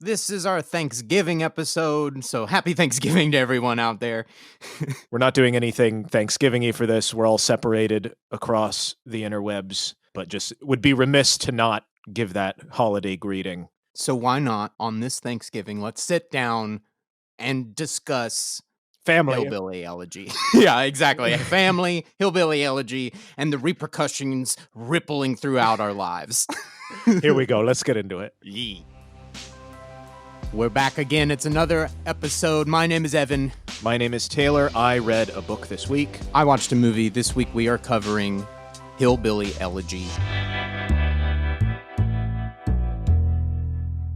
This is our Thanksgiving episode, so happy Thanksgiving to everyone out there. We're not doing anything Thanksgiving-y for this. We're all separated across the interwebs, but just would be remiss to not give that holiday greeting. So why not, on this Thanksgiving, let's sit down and discuss Family. Hillbilly Elegy. Yeah, exactly. Family, Hillbilly Elegy, and the repercussions rippling throughout our lives. Here we go. Let's get into it. Yee. We're back again. It's another episode. My name is Evan. My name is Taylor. I read a book this week. I watched a movie. This week we are covering Hillbilly Elegy.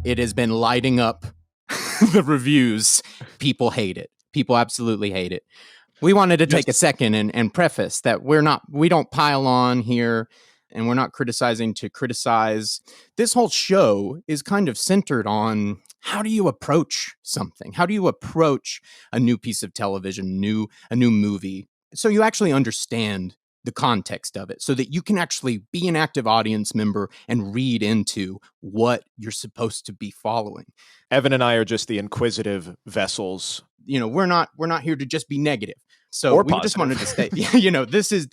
It has been lighting up the reviews. People hate it. People absolutely hate it. We wanted to take a second and preface that we don't pile on here, and we're not criticizing to criticize. This whole show is kind of centered on how do you approach something? How do you approach a new piece of television, a new movie, so you actually understand the context of it, so that you can actually be an active audience member and read into what you're supposed to be following. Evan and I are just the inquisitive vessels. You know, we're not here to just be negative. So or we positive. Just wanted to say, this is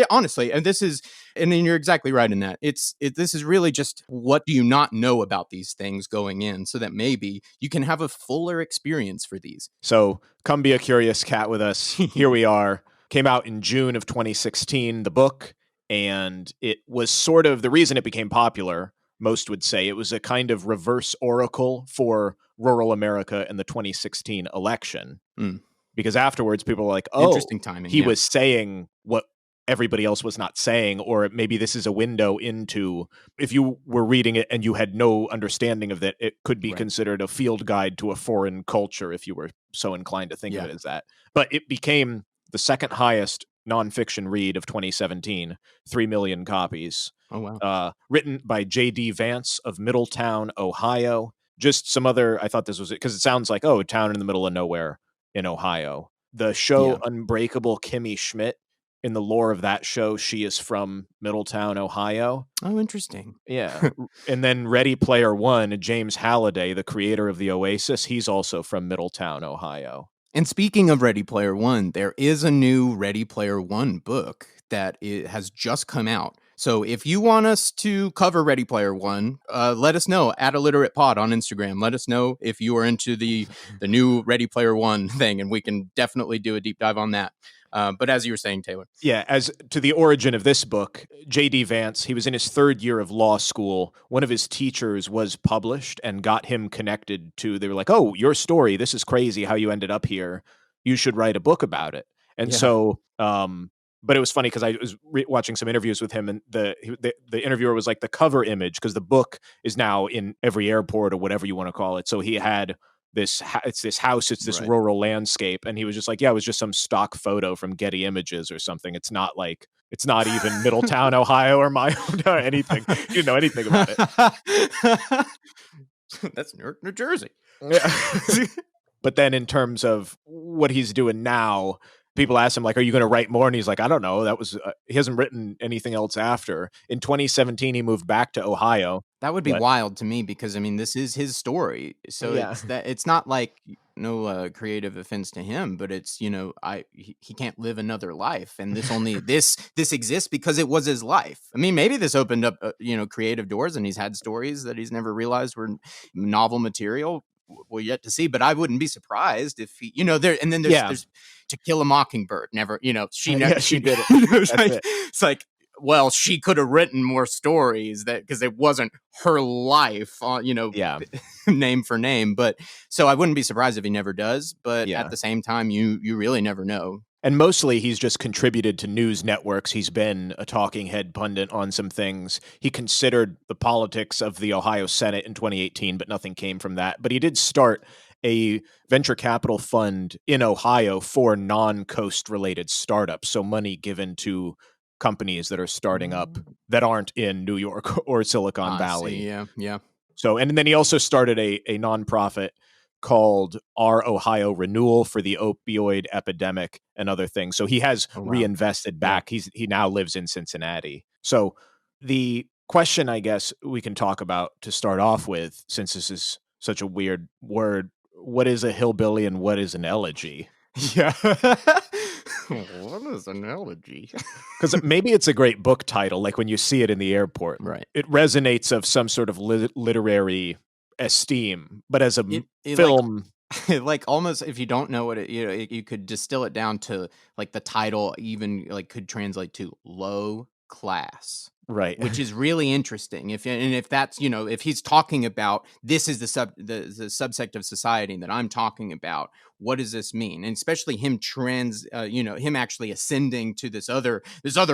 honestly, and then you're exactly right in that. This is really just what do you not know about these things going in, so that maybe you can have a fuller experience for these. So come be a curious cat with us. Here we are. Came out in June of 2016, the book, and it was sort of the reason it became popular. Most would say it was a kind of reverse oracle for rural America in the 2016 election. Because afterwards, people were like, oh, interesting timing. He was saying what everybody else was not saying, or maybe this is a window into, if you were reading it and you had no understanding of that, it could be considered a field guide to a foreign culture, if you were so inclined to think of it as that. But it became the second highest nonfiction read of 2017, 3 million copies. Oh, wow. Written by JD Vance of Middletown, Ohio. Just some other, I thought this was it, because it sounds like, a town in the middle of nowhere in Ohio. The show Unbreakable Kimmy Schmidt, in the lore of that show, she is from Middletown, Ohio. Oh, interesting. Yeah. And then Ready Player One, James Halliday, the creator of the Oasis, he's also from Middletown, Ohio. And speaking of Ready Player One, there is a new Ready Player One book that has just come out. So if you want us to cover Ready Player One, let us know at ILLITERATE on Instagram. Let us know if you are into the new Ready Player One thing, and we can definitely do a deep dive on that. But as you were saying, Taylor. Yeah, as to the origin of this book, JD Vance, he was in his third year of law school. One of his teachers was published and got him connected to, they were like, oh, your story, this is crazy how you ended up here. You should write a book about it. And so, but it was funny because I was watching some interviews with him, and the interviewer was like, the cover image, because the book is now in every airport or whatever you want to call it. So he had this house, it's this rural landscape, and he was just like, yeah, it was just some stock photo from Getty Images or something. It's not even Middletown, Ohio, or my or anything. You didn't know anything about it. That's New Jersey. Yeah. But then in terms of what he's doing now, people ask him, like, are you going to write more? And he's like, I don't know. That was he hasn't written anything else after. In 2017, he moved back to Ohio. That would be wild to me, because I mean, this is his story. So it's not like no creative offense to him, but it's, he can't live another life, and this only this exists because it was his life. I mean, maybe this opened up creative doors, and he's had stories that he's never realized were novel material. We're yet to see, but I wouldn't be surprised if he, there. And then there's To Kill a Mockingbird. Never, she did it. It's like, well, she could have written more stories because it wasn't her life, name for name. But so I wouldn't be surprised if he never does. But at the same time, you really never know. And mostly he's just contributed to news networks. He's been a talking head pundit on some things. He considered the politics of the Ohio Senate in 2018, but nothing came from that. But he did start a venture capital fund in Ohio for non-coast related startups. So money given to companies that are starting up that aren't in New York or Silicon Valley. Yeah. So, and then he also started a nonprofit called Our Ohio Renewal for the opioid epidemic and other things. So he has reinvested back. He now lives in Cincinnati. So the question I guess we can talk about to start off with, since this is such a weird word. What is a hillbilly and what is an elegy? Yeah. What is an elegy? Because maybe it's a great book title, like when you see it in the airport, Right. it resonates of some sort of literary esteem. But as a It like film, like almost if you don't know what it, you could distill it down to like the title even like could translate to low class, right? which is really interesting. If that's, if he's talking about this is the subsect of society that I'm talking about, what does this mean? And especially him him actually ascending to this other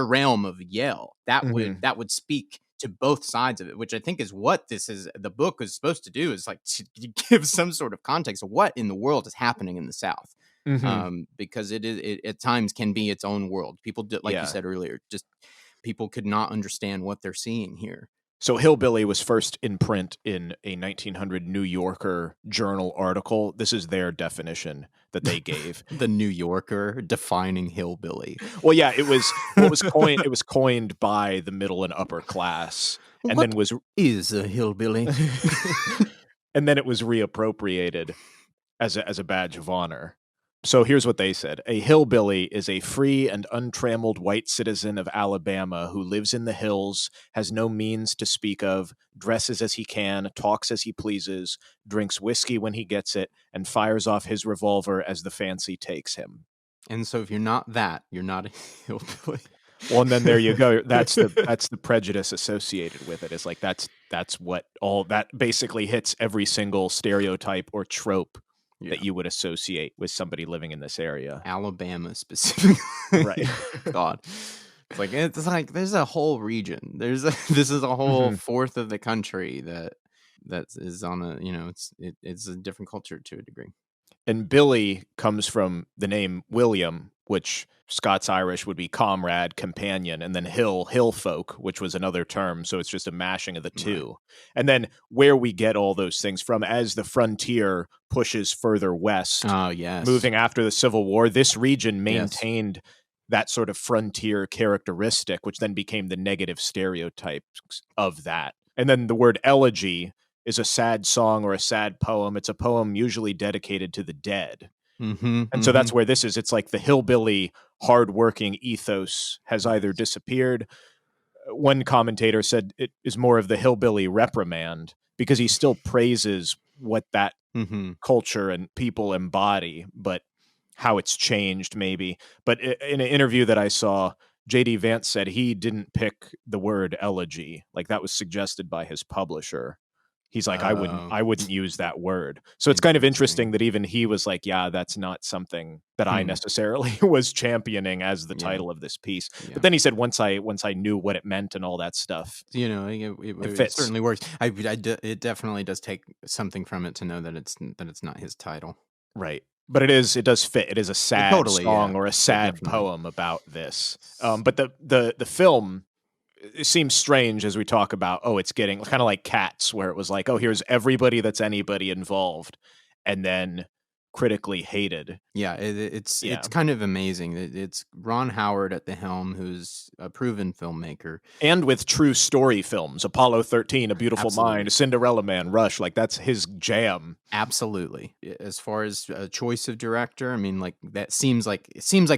realm of Yale, that would Mhm. that would speak to both sides of it, which I think is what the book is supposed to do, is like to give some sort of context of what in the world is happening in the South. Mhm. Because it at times can be its own world. People did, like you Yeah. said earlier, just people could not understand what they're seeing here. So Hillbilly was first in print in a 1900 New Yorker journal article. This is their definition that they gave. The New Yorker defining hillbilly. Well, yeah, it was coined by the middle and upper class, and then What was is a hillbilly? and then it was reappropriated as a badge of honor. So here's what they said. A hillbilly is a free and untrammeled white citizen of Alabama who lives in the hills, has no means to speak of, dresses as he can, talks as he pleases, drinks whiskey when he gets it, and fires off his revolver as the fancy takes him. And so if you're not that, you're not a hillbilly. Well, and then there you go. That's the prejudice associated with it. It's like that's what all that basically hits every single stereotype or trope Yeah. that you would associate with somebody living in this area. Alabama specifically. Right. God. It's like there's a whole region. This is a whole Mhm. fourth of the country that is on a, it's a different culture to a degree. And Billy comes from the name William, which Scots Irish would be comrade, companion, and then hill folk, which was another term. So it's just a mashing of the two. Right. And then where we get all those things from as the frontier pushes further west, Oh, yes. moving after the Civil War, this region Yes. maintained that sort of frontier characteristic, which then became the negative stereotypes of that. And then the word elegy is a sad song or a sad poem. It's a poem usually dedicated to the dead. And so that's where this is. It's like the hillbilly, hardworking ethos has either disappeared. One commentator said it is more of the hillbilly reprimand because he still praises what that culture and people embody, but how it's changed maybe. But in an interview that I saw, JD Vance said he didn't pick the word elegy. Like that was suggested by his publisher. He's like, I wouldn't Oh, I wouldn't use that word. So it's kind of interesting interesting. that even he was like, yeah, that's not something that I Hmm. necessarily was championing as the Yeah. title of this piece. Yeah. But then he said once I knew what it meant and all that stuff, It it fits. certainly works. It definitely does take something from it to know that it's not his title. Right. But it does fit. It is a sad Totally, yeah. song or a Yeah, sad definitely. poem about this. But the film, it seems strange as we talk about, oh, it's getting kind of like Cats, where it was like, oh, here's everybody that's anybody involved, and then critically hated. Yeah, it's Yeah. it's kind of amazing. It's Ron Howard at the helm, who's a proven filmmaker. And with true story films, Apollo 13, A Beautiful Absolutely. Mind, Cinderella Man, Rush, like that's his jam. Absolutely. As far as a choice of director, I mean, like it seems like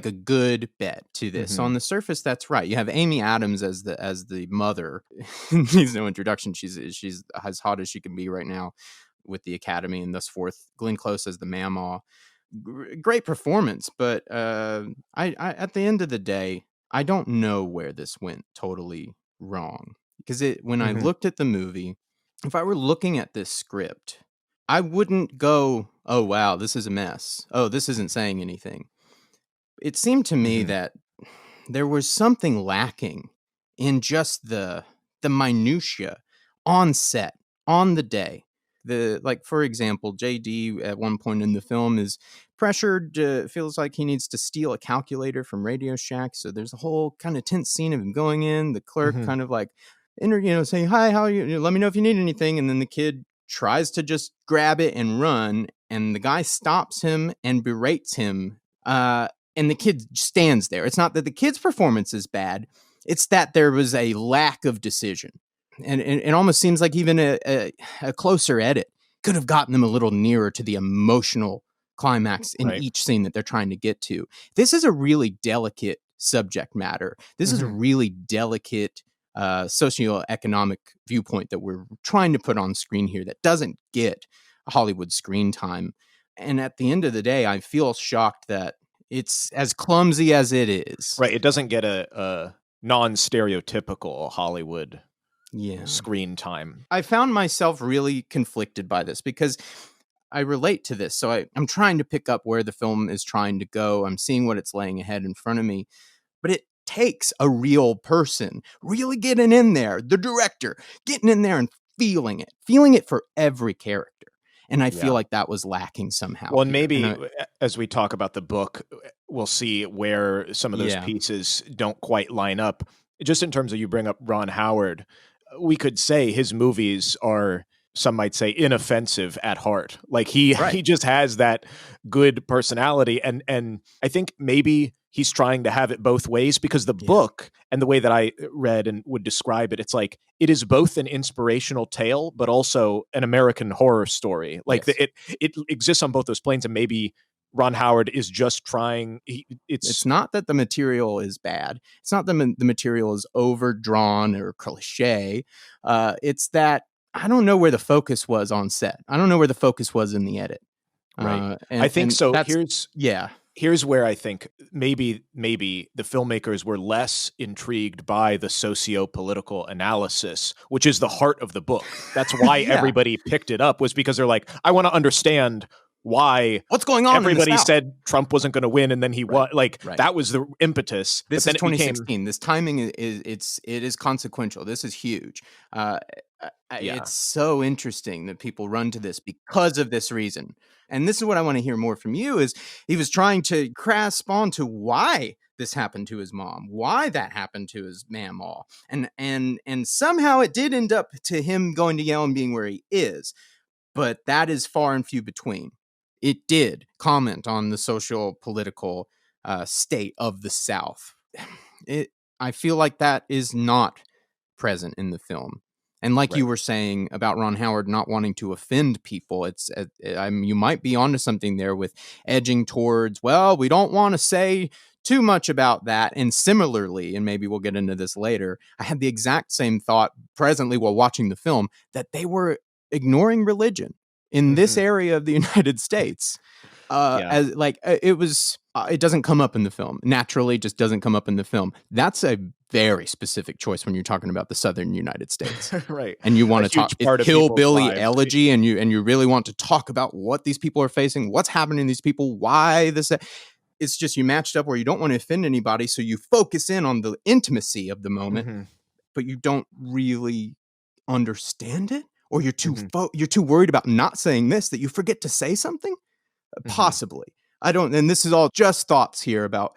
a good bet to this. Mhm. On the surface, that's right. You have Amy Adams as the mother. Needs no introduction. She's as hot as she can be right now with the Academy and thus forth. Glenn Close as the Mamaw. Great performance, but I at the end of the day, I don't know where this went totally wrong, because when I Mhm. looked at the movie, if I were looking at this script, I wouldn't go, "Oh wow, this is a mess. Oh, this isn't saying anything." It seemed to me Mhm. that there was something lacking in just the minutia on set, on the day. For example, JD at one point in the film is pressured, feels like he needs to steal a calculator from Radio Shack. So there's a whole kind of tense scene of him going in, the clerk Mhm. kind of like saying, "Hi, how are you? Let me know if you need anything." And then the kid tries to just grab it and run, and the guy stops him and berates him. And the kid stands there. It's not that the kid's performance is bad, it's that there was a lack of decision. And it almost seems like even a closer edit could have gotten them a little nearer to the emotional climax in Right. each scene that they're trying to get to. This is a really delicate subject matter. This is a really delicate socioeconomic viewpoint that we're trying to put on screen here that doesn't get Hollywood screen time. And at the end of the day, I feel shocked that it's as clumsy as it is. Right. It doesn't get a non-stereotypical Hollywood screen time. I found myself really conflicted by this because I relate to this. So I'm trying to pick up where the film is trying to go. I'm seeing what it's laying ahead in front of me. But it takes a real person really getting in there, the director getting in there and feeling it for every character. And I feel like that was lacking somehow. Well, and maybe as we talk about the book, we'll see where some of those pieces don't quite line up. Just in terms of, you bring up Ron Howard, we could say his movies are, some might say, inoffensive at heart. Like he just has that good personality. And I think maybe he's trying to have it both ways, because the book and the way that I read and would describe it, it's like it is both an inspirational tale, but also an American horror story. Like it exists on both those planes. And maybe Ron Howard is just trying. It's not that the material is bad. It's not that the material is overdrawn or cliche. It's that I don't know where the focus was on set. I don't know where the focus was in the edit. Right. I think so. Here's where I think maybe the filmmakers were less intrigued by the socio-political analysis, which is the heart of the book. That's why everybody picked it up, was because they're like, I want to understand what's going on. Everybody said Trump wasn't going to win, and then he won. That was the impetus. This is 2016. This timing it is consequential. This is huge. It's so interesting that people run to this because of this reason. And this is what I want to hear more from you, is he was trying to grasp onto why this happened to his mom, why that happened to his mamaw. And somehow it did end up to him going to Yale and being where he is. But that is far and few between. It did comment on the social political state of the South. I feel like that is not present in the film. And like you were saying about Ron Howard not wanting to offend people, you might be onto something there with edging towards, well, we don't want to say too much about that. And similarly, and maybe we'll get into this later, I had the exact same thought presently while watching the film, that they were ignoring religion in this area of the United States. As like it doesn't come up in the film. Naturally, just doesn't come up in the film. That's a very specific choice when you're talking about the Southern United States, right? And you want to talk Hillbilly Elegy, and you really want to talk about what these people are facing, what's happening to these people, why this. It's just you matched up where you don't want to offend anybody, so you focus in on the intimacy of the moment, but you don't really understand it, or you're too worried about not saying this that you forget to say something. Possibly. I don't, and this is all just thoughts here about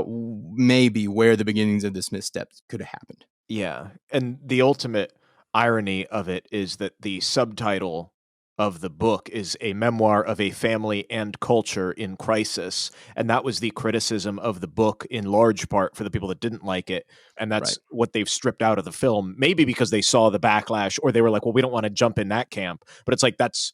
maybe where the beginnings of this misstep could have happened. Yeah. And the ultimate irony of it is that the subtitle of the book is a memoir of a family and culture in crisis. And that was the criticism of the book in large part for the people that didn't like it. And that's what they've stripped out of the film, maybe because they saw the backlash, or they were like, well, we don't want to jump in that camp. But it's like, that's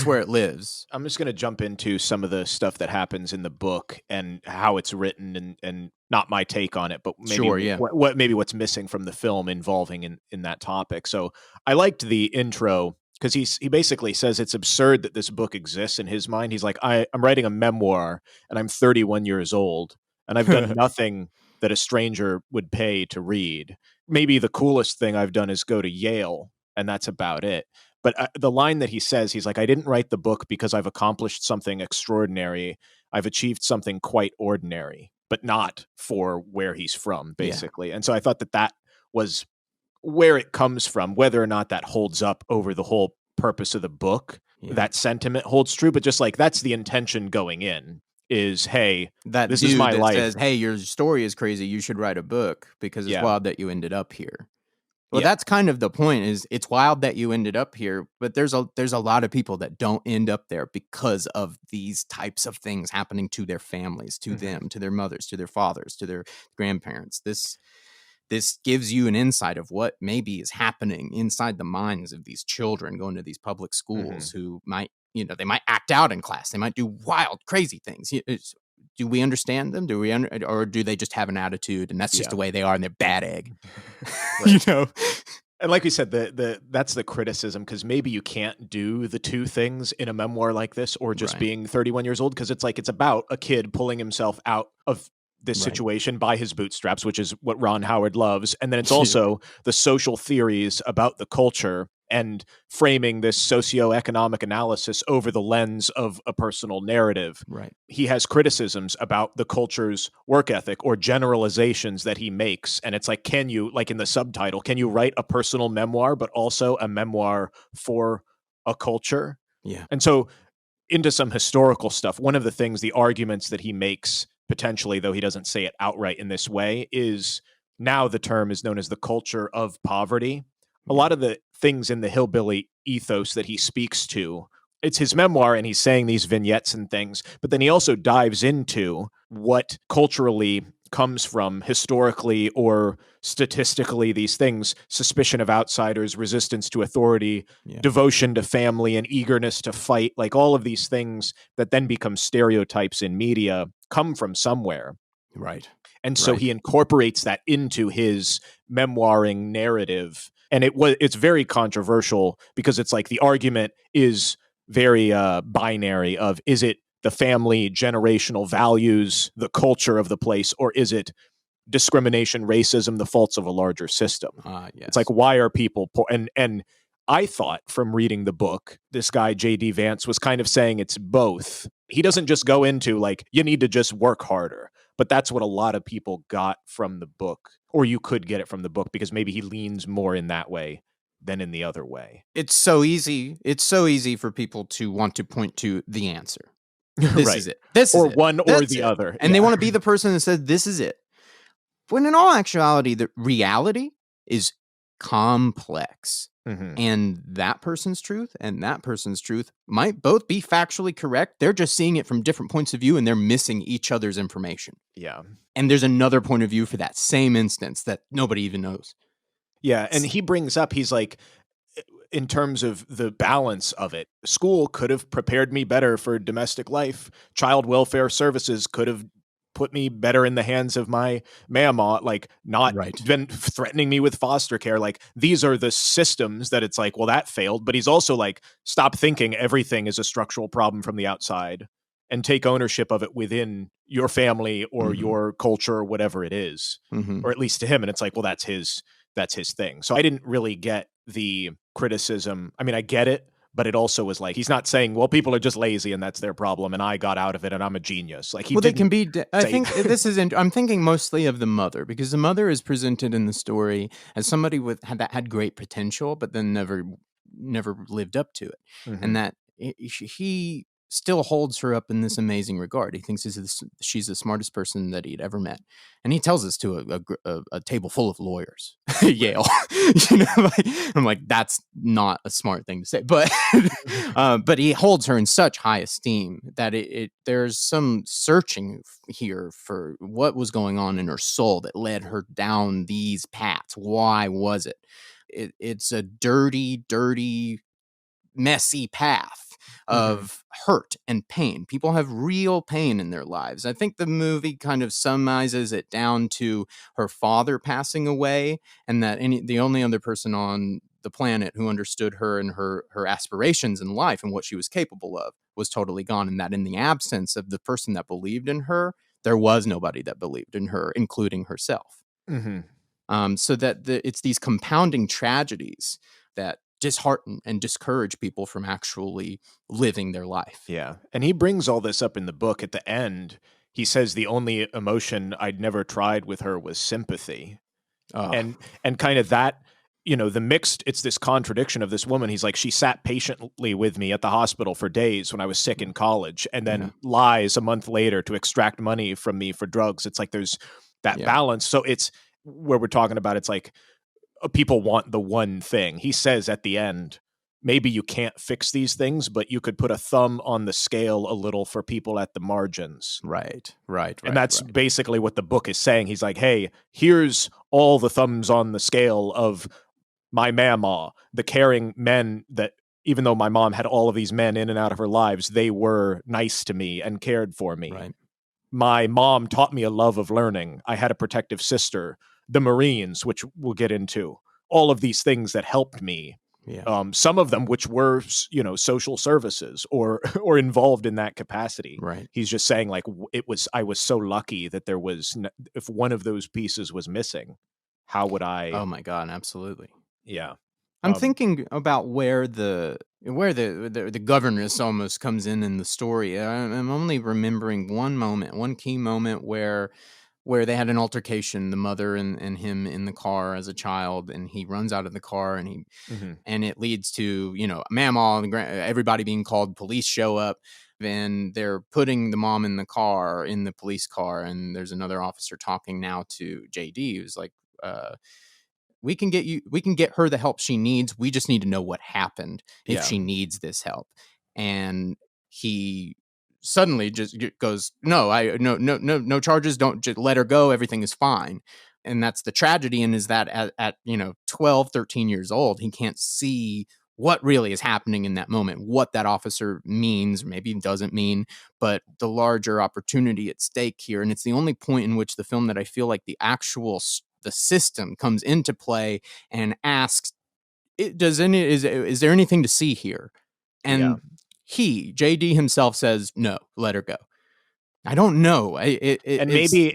where it lives. I'm just going to jump into some of the stuff that happens in the book and how it's written, and not my take on it, but maybe maybe what's missing from the film involving in that topic. So I liked the intro, because he basically says it's absurd that this book exists in his mind. He's like, I'm writing a memoir, and I'm 31 years old, and I've done nothing that a stranger would pay to read. Maybe the coolest thing I've done is go to Yale, and that's about it. But the line that he says, he's like, I didn't write the book because I've accomplished something extraordinary. I've achieved something quite ordinary, but not for where he's from, basically. Yeah. And so I thought that was where it comes from. Whether or not that holds up over the whole purpose of the book, that sentiment holds true. But just like, that's the intention going in, is, hey, this is my life. Says, hey, your story is crazy. You should write a book because it's wild that you ended up here. Well, that's kind of the point, is it's wild that you ended up here, but there's a lot of people that don't end up there because of these types of things happening to their families, to them, to their mothers, to their fathers, to their grandparents. this gives you an insight of what maybe is happening inside the minds of these children going to these public schools who might, they might act out in class. They might do wild, crazy things. Do we understand them? Or do they just have an attitude and that's just the way they are and they're bad egg? And like we said, that's the criticism, because maybe you can't do the two things in a memoir like this, or just being 31 years old, because it's about a kid pulling himself out of this situation by his bootstraps, which is what Ron Howard loves. And then it's also the social theories about the culture and framing this socioeconomic analysis over the lens of a personal narrative. Right. He has criticisms about the culture's work ethic or generalizations that he makes. And it's like, can you, like in the subtitle, can you write a personal memoir, but also a memoir for a culture? Yeah. And so into some historical stuff, one of the things, the arguments that he makes potentially, though he doesn't say it outright in this way, is now the term is known as the culture of poverty. A lot of the things in the hillbilly ethos that he speaks to, it's his memoir and he's saying these vignettes and things, but then he also dives into what culturally comes from historically or statistically, these things: suspicion of outsiders, resistance to authority, devotion to family, and eagerness to fight. Like all of these things that then become stereotypes in media come from somewhere. Right. And so he incorporates that into his memoiring narrative. And it's very controversial, because it's like the argument is very binary of, is it the family, generational values, the culture of the place, or is it discrimination, racism, the faults of a larger system? Yes. It's like, why are people poor? And I thought from reading the book, this guy, JD Vance, was kind of saying it's both. He doesn't just go into like, you need to just work harder. But that's what a lot of people got from the book, or you could get it from the book, because maybe he leans more in that way than in the other way. It's so easy. It's so easy for people to want to point to the answer. This is it. This or is it. one That's or the it. other. And they want to be the person that says, this is it. When in all actuality, the reality is complex. And that person's truth and that person's truth might both be factually correct. They're just seeing it from different points of view and they're missing each other's information. Yeah. And there's another point of view for that same instance that nobody even knows. Yeah. And he brings up, he's like, in terms of the balance of it, school could have prepared me better for domestic life. Child welfare services could have put me better in the hands of my mama, like not been threatening me with foster care. Like, these are the systems that it's like, well, that failed. But he's also like, stop thinking everything is a structural problem from the outside and take ownership of it within your family or your culture or whatever it is, or at least to him. And it's like, well, that's his thing. So I didn't really get the criticism. I mean, I get it, but it also was like, he's not saying, well, people are just lazy and that's their problem and I got out of it and I'm a genius. Like, he they can be. I think this is. I'm thinking mostly of the mother, because the mother is presented in the story as somebody that had great potential, but then never lived up to it, and that he still holds her up in this amazing regard. He thinks she's the smartest person that he'd ever met, and he tells this to a table full of lawyers, Yale. I'm like, that's not a smart thing to say, but but he holds her in such high esteem that there's some searching here for what was going on in her soul that led her down these paths. Why was it? It's a dirty, messy path of hurt and pain. People have real pain in their lives. I think the movie kind of summarizes it down to her father passing away, and that the only other person on the planet who understood her and her aspirations in life and what she was capable of was totally gone, and that in the absence of the person that believed in her, there was nobody that believed in her, including herself. So that it's these compounding tragedies that dishearten and discourage people from actually living their life. Yeah. And he brings all this up in the book at the end. He says the only emotion I'd never tried with her was sympathy. And kind of that, the mixed, it's this contradiction of this woman. He's like, she sat patiently with me at the hospital for days when I was sick in college, and then lies a month later to extract money from me for drugs. It's like there's that balance. So it's where we're talking about, it's like, people want the one thing. He says at the end, maybe you can't fix these things, but you could put a thumb on the scale a little for people at the margins. Right, right, And right, that's right. basically what the book is saying. He's like, hey, here's all the thumbs on the scale of my mama, the caring men that, even though my mom had all of these men in and out of her lives, they were nice to me and cared for me. Right. My mom taught me a love of learning. I had a protective sister, the Marines, which we'll get into, all of these things that helped me. Yeah. Some of them which were, social services or or involved in that capacity. Right. He's just saying like I was so lucky that there was if one of those pieces was missing, how would I? Oh my god, absolutely. Yeah. I'm thinking about where the governess almost comes in the story. I'm only remembering one moment, one key moment where they had an altercation, the mother and him in the car as a child, and he runs out of the car Mhm. and it leads to, Mamaw and everybody being called, police show up, then they're putting the mom in the car, in the police car, and there's another officer talking now to JD who's like, uh, we can get her the help she needs. We just need to know what happened if Yeah. she needs this help. And he suddenly just goes, no, no charges. Don't, just let her go. Everything is fine. And that's the tragedy. And is that at 12, 13 years old, he can't see what really is happening in that moment, what that officer means, maybe doesn't mean, but the larger opportunity at stake here. And it's the only point in which the film that I feel like the system comes into play and asks, is there anything to see here? Yeah. And JD himself says, no, let her go. I don't know. And It's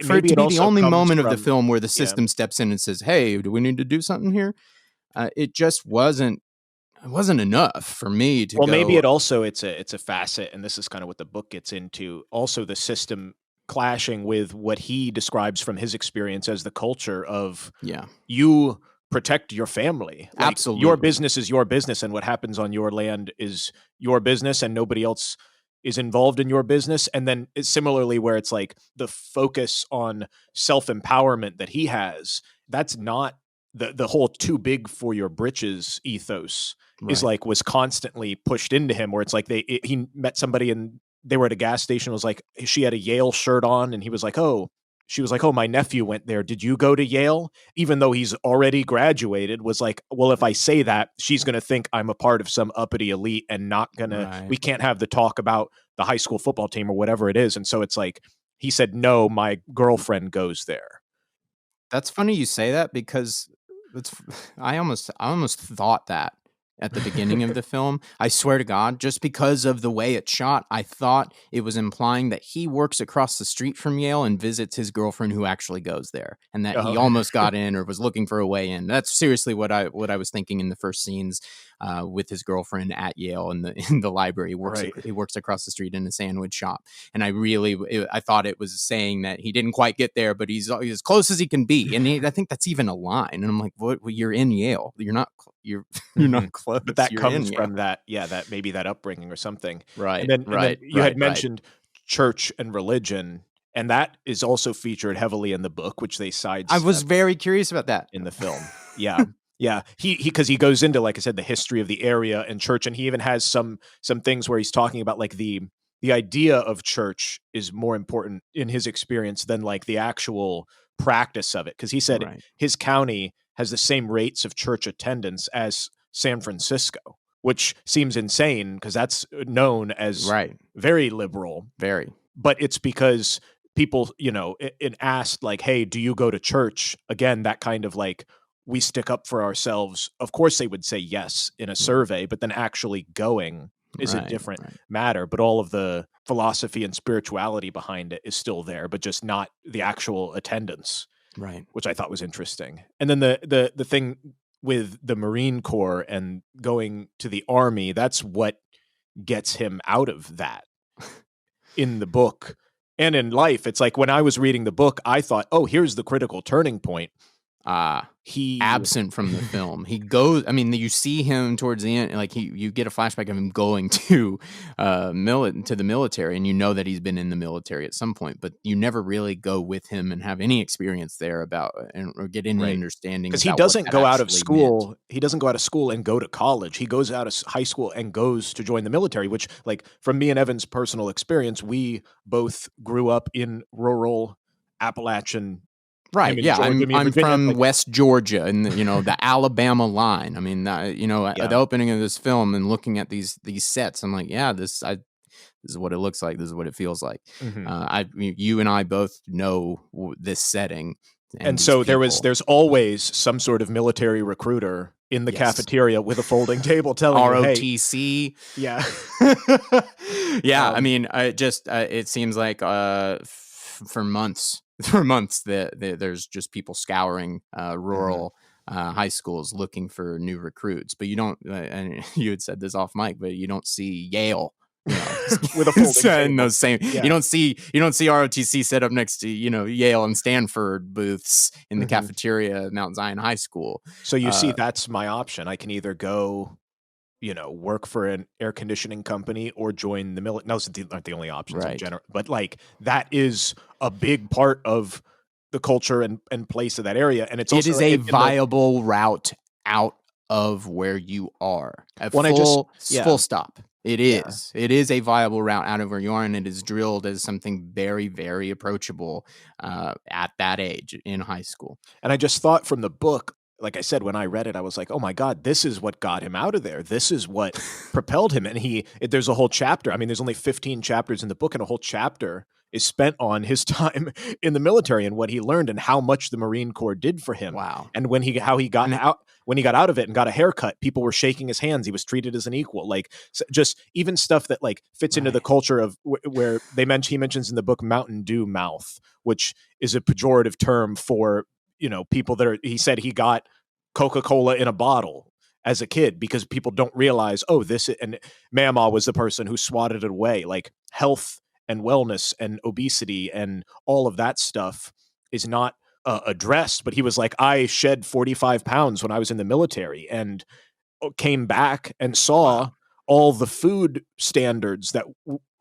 for it maybe to it be the also only comes moment of the from, film where the yeah. system steps in and says, hey, do we need to do something here? It just wasn't. It wasn't enough for me to Well, maybe go. it also it's a facet, and this is kind of what the book gets into. Also, the system clashing with what he describes from his experience as the culture of Yeah, you protect your family. Like your absolutely. business is your business, and what happens on your land is your business, and nobody else is involved in your business. And then it's similarly where it's like the focus on self empowerment that he has. That's not the whole too big for your britches ethos is Right. like was constantly pushed into him where it's like he met somebody and they were at a gas station, was like she had a Yale shirt on and he was like, oh, she was like, oh, my nephew went there, did you go to Yale? Even though he's already graduated, was like, well, if I say that, she's going to think I'm a part of some uppity elite and not gonna, Right. we can't have the talk about the high school football team or whatever it is. And so it's like he said, no, my girlfriend goes there. That's funny you say that because it's I almost thought that at the beginning of the film. I swear to God, just because of the way it's shot, I thought it was implying that he works across the street from Yale and visits his girlfriend who actually goes there, and that he Oh, almost got in or was looking for a way in. That's seriously what I was thinking in the first scenes with his girlfriend at Yale in the in the library. right. He works across the street in a sandwich shop, and I thought it was saying that he didn't quite get there, but he's as close as he can be. And I think that's even a line. And I'm like, what? Well, you're in Yale. You're not. You're Mhm. not close. But that You're in comes Yale. from that, yeah, that maybe that upbringing or something. Right. And then Right. you Right. had Right. mentioned church and religion, and that is also featured heavily in the book, which they I was sidestep very curious about that. in the film. Yeah. Yeah. He because he goes into, like I said, the history of the area and church, and he even has some things where he's talking about like the idea of church is more important in his experience than like the actual practice of it. Because he said Right. his county has the same rates of church attendance as San Francisco, which seems insane because that's known as Right. very liberal. Very. But it's because people, it asked like, hey, do you go to church? Again, that kind of like, we stick up for ourselves. Of course, they would say yes in a Right. survey, but then actually going is a Right. different Right. matter. But all of the philosophy and spirituality behind it is still there, but just not the actual attendance, Right. which I thought was interesting. And then the thing with the Marine Corps and going to the Army, that's what gets him out of that in the book and in life. It's like when I was reading the book, I thought, oh, here's the critical turning point. Ah, He absent from the film. He goes I mean, you see him towards the end, like, you get a flashback of him going to, to the military, and you know that he's been in the military at some point, but you never really go with him and have any experience there about and or get any right. understanding Because he about what doesn't that go out of actually meant. school. He doesn't go out of school and go to college. He goes out of high school and goes to join the military, which, like, from me and Evan's personal experience, we both grew up in rural Appalachian, him Right, in yeah, Georgia, me in I'm Virginia. from Like, West Georgia and, the Alabama line. I mean, yeah. the opening of this film and looking at these sets, I'm like, "Yeah, this is what it looks like. This is what it feels like." Mhm. You and I both know this setting and And these so people. there's always some sort of military recruiter in the Yes. cafeteria with a folding table telling you, "Hey." ROTC. Yeah. Yeah, I Um, mean, it seems like, for months for months there's just people scouring, mhm. rural, high schools looking for new recruits, but you don't, and you had said this off mic, but you don't see Yale, With a folding in table. those same Yeah. you don't see ROTC set up next to, Yale and Stanford booths in the Mhm. cafeteria at Mount Zion High School. So you see, Uh, that's my option. I can either go, work for an air conditioning company or join the military. Those aren't the only options in right. general, but, like, that is a big part of the culture and place of that area, and it's It also is a in the viable route out of where you are. A when I just full stop. It yeah. is. It is a viable route out of where you are, and it is drilled as something very, very approachable, at that age in high school. And I just thought from the book, like I said, when I read it, I was like, "Oh my god, this is what got him out of there. This is what propelled him." And there's a whole chapter. I mean, there's only 15 chapters in the book, and a whole chapter is spent on his time in the military and what he learned and how much the Marine Corps did for him. Wow. And how he got And out when he got out of it and got a haircut, people were shaking his hands. He was treated as an equal. Like, just even stuff that, like, fits into the right. culture of where he mentions in the book Mountain Dew mouth, which is a pejorative term for, people that are, he said he got Coca-Cola in a bottle as a kid because people don't realize, oh, and Mama was the person who swatted it away. Like, health and wellness and obesity and all of that stuff is not addressed. But he was like, I shed 45 pounds when I was in the military and came back and saw Wow. all the food standards that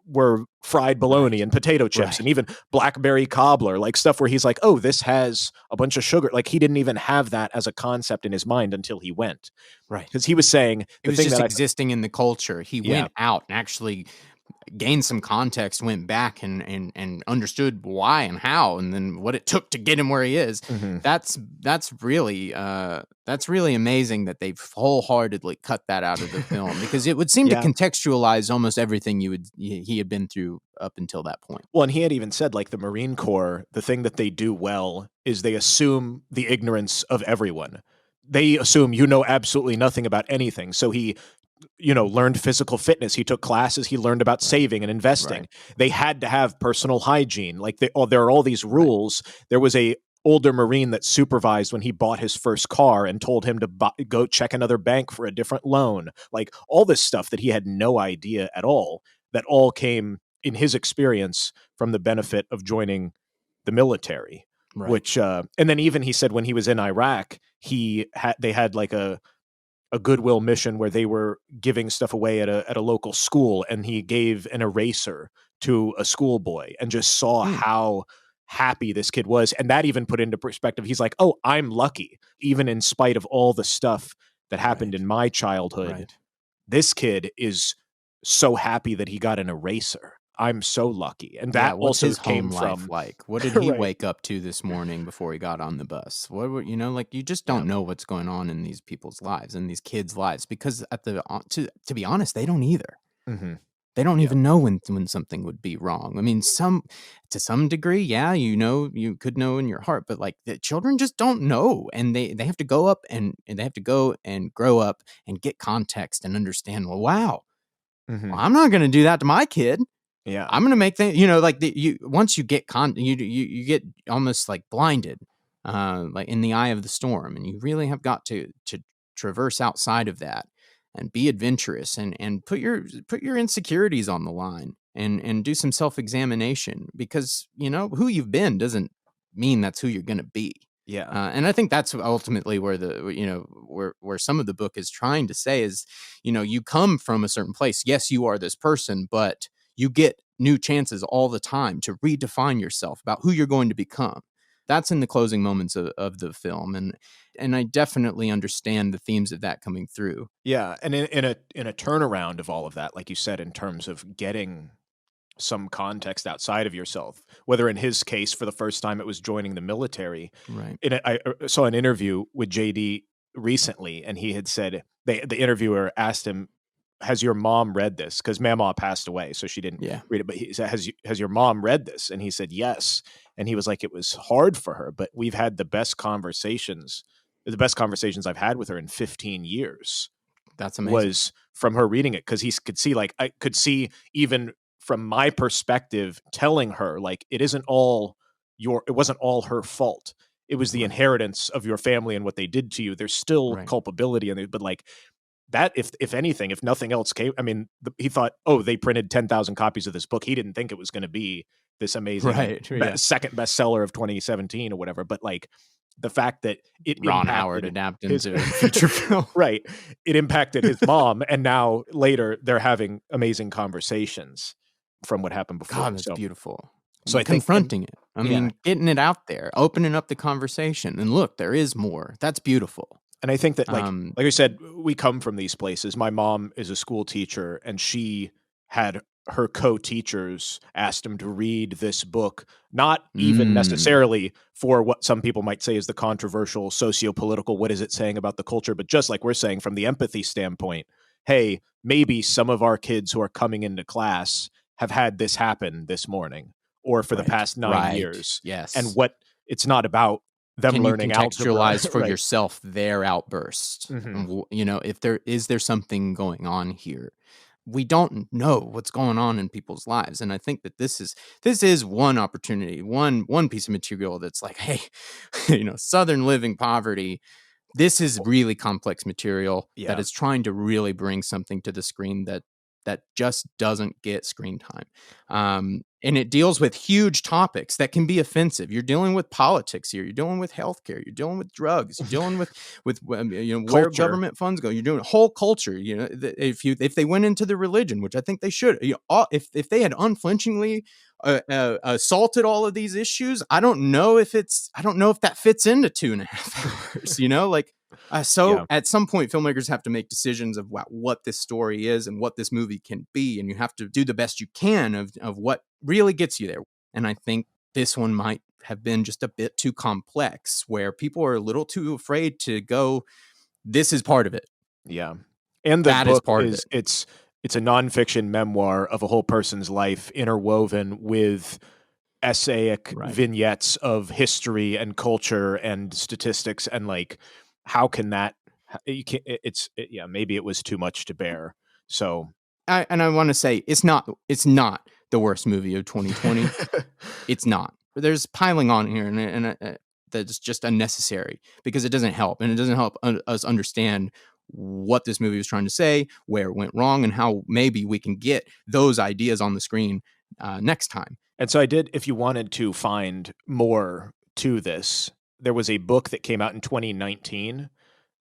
were fried bologna Right. and potato chips and Right. even blackberry cobbler, like stuff where he's like, oh, this has a bunch of sugar. Like, he didn't even have that as a concept in his mind until he went. Right. Because he was saying It the was thing just that existing in the culture. He yeah. went out and actually gained some context, went back and understood why and how, and then what it took to get him where he is. Hmm. That's really amazing that they've wholeheartedly cut that out of the film because it would seem to Yeah. contextualize almost everything he had been through up until that point. Well, and he had even said, like, the Marine Corps, the thing that they do well is they assume the ignorance of everyone. They assume you know absolutely nothing about anything. So he learned physical fitness. He took classes. He learned about Right. saving and investing. Right. They had to have personal hygiene. Like, there are all these Right. rules. There was a older Marine that supervised when he bought his first car and told him to go check another bank for a different loan. Like, all this stuff that he had no idea at all, that all came in his experience from the benefit of joining the military. Right. Which, and then even he said when he was in Iraq, they had like a goodwill mission where they were giving stuff away at a local school, and he gave an eraser to a schoolboy and just saw Hmm. how happy this kid was. And that even put into perspective. He's like, oh, I'm lucky. Even in spite of all the stuff that happened Right. in my childhood, Right. this kid is so happy that he got an eraser. I'm so lucky. And Yeah, that what's also his home came life from like? What did he right. wake up to this morning before he got on the bus? What were, like you just Yeah. don't know what's going on in these people's lives and these kids' lives because to be honest, they don't either. Hmm. They don't Yeah. even know when something would be wrong. I mean, to some degree, yeah, you could know in your heart, but like the children just don't know, and they have to go up and they have to go and grow up and get context and understand. Well, wow, Hmm. well, I'm not going to do that to my kid. Yeah. I'm gonna make things, like you once you get you get almost like blinded, like in the eye of the storm, and you really have got to traverse outside of that and be adventurous and put your insecurities on the line and do some self examination because who you've been doesn't mean that's who you're gonna be. Yeah. And I think that's ultimately where where some of the book is trying to say is, you come from a certain place. Yes, you are this person, but you get new chances all the time to redefine yourself about who you're going to become. That's in the closing moments of the film, and I definitely understand the themes of that coming through. Yeah, and in a turnaround of all of that, like you said, in terms of getting some context outside of yourself, whether in his case, for the first time, it was joining the military. Right. I saw an interview with JD recently, and he had said the interviewer asked him, "Has your mom read this?" Because Mama passed away, so she didn't Yeah. read it. But he said, "Has your mom read this?" And he said, "Yes." And he was like, "It was hard for her, but we've had the best conversations I've had with her in 15 years." That's amazing. Was from her reading it, because he could see, like, I could see even from my perspective telling her, like, it wasn't all her fault. It was the Right. inheritance of your family and what they did to you. There's still Right. culpability in it, but, like, that, if anything, if nothing else came, I mean, he thought, "Oh, they printed 10,000 copies of this book." He didn't think it was gonna be this amazing Right. Yeah. second bestseller of 2017 or whatever, but, like, the fact that it Ron Howard impacted adapted his to a feature film. right, it impacted his mom, and now later they're having amazing conversations from what happened before, God, that's so beautiful. so I think, and Confronting it. I yeah, mean, getting it out there, opening up the conversation, and look, there is more. That's beautiful. and I think that, Um, like I said, we come from these places. My mom is a school teacher, and she had her co-teachers asked him to read this book, not even mm, necessarily for what some people might say is the controversial socio-political, what is it saying about the culture, but just like we're saying from the empathy standpoint, hey, maybe some of our kids who are coming into class have had this happen this morning or for the right, past 9 right. years, and Yes. what it's not about them Can you learning algebra, contextualize for right. yourself their outburst? Mhm. And if there something going on here? We don't know what's going on in people's lives, and I think that this is one opportunity, one piece of material that's like, hey, Southern living poverty. This is really complex material that Yeah. is trying to really bring something to the screen that just doesn't get screen time. And it deals with huge topics that can be offensive. You're dealing with politics here. You're dealing with healthcare. You're dealing with drugs. You're dealing with where Culture. government funds go. You're doing whole culture. If they went into the religion, which I think they should, if they had unflinchingly assaulted all of these issues, I don't know if that fits into 2.5 hours. Like, so Yeah. at some point, filmmakers have to make decisions of what this story is and what this movie can be, and you have to do the best you can of what really gets you there. And I think this one might have been just a bit too complex, where people are a little too afraid to go. This is part of it. Yeah. And the That is book part of is it. it's a nonfiction memoir of a whole person's life interwoven with essaic Right. vignettes of history and culture and statistics, and, like, how can that you can yeah, maybe it was too much to bear. So And I want to say it's not the worst movie of 2020. It's not. There's piling on here, and that's just unnecessary because it doesn't help, and it doesn't help us understand what this movie was trying to say, where it went wrong, and how maybe we can get those ideas on the screen next time. and so I did, if you wanted to find more to this, there was a book that came out in 2019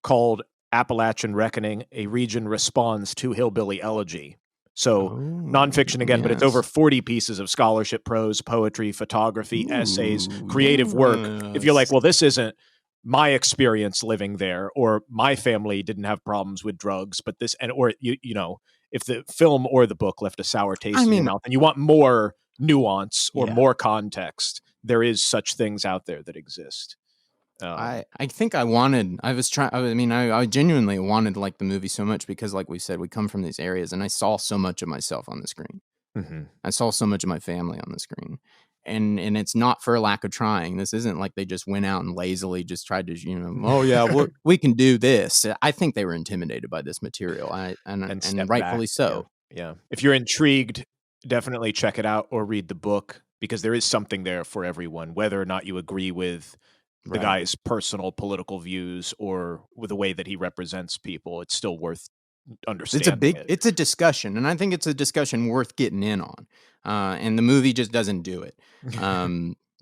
called Appalachian Reckoning: A Region Responds to Hillbilly Elegy. So, Oh, nonfiction again, but it's over yes. 40 pieces of scholarship, prose, poetry, photography, essays, Ooh, creative work. If you're like, yes. well, this isn't my experience living there, or my family didn't have problems with drugs, but this, and or if the film or the book left a sour I taste in your mean, mouth and you want more nuance or yeah. more context, there is such things out there that exist. I think I was trying. I mean, I genuinely wanted like the movie so much because, like we said, we come from these areas, and I saw so much of myself on the screen. Mhm. I saw so much of my family on the screen. And it's not for a lack of trying. This isn't like they just went out and lazily just tried to, oh yeah, we can do this. I think they were intimidated by this material. And And and step back, rightfully yeah, so. yeah. If you're intrigued, definitely check it out or read the book, because there is something there for everyone, whether or not you agree with the Right. guy's personal political views or with the way that he represents people. It's still worth understanding it. It's a discussion, and I think it's a discussion worth getting in on. And the movie just doesn't do it.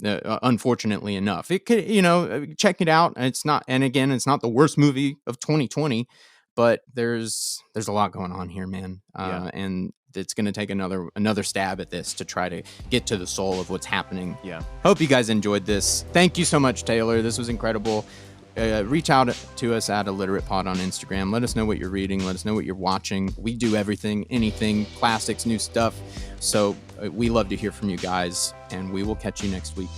unfortunately enough. It could, check it out. It's not, and again, it's not the worst movie of 2020, but there's a lot going on here, man. And it's going to take another stab at this to try to get to the soul of what's happening. Yeah. Hope you guys enjoyed this. Thank you so much, Taylor. This was incredible. Reach out to us at ILLITERATEPod on Instagram. Let us know what you're reading. Let us know what you're watching. We do everything, anything, classics, new stuff. So we love to hear from you guys, and we will catch you next week.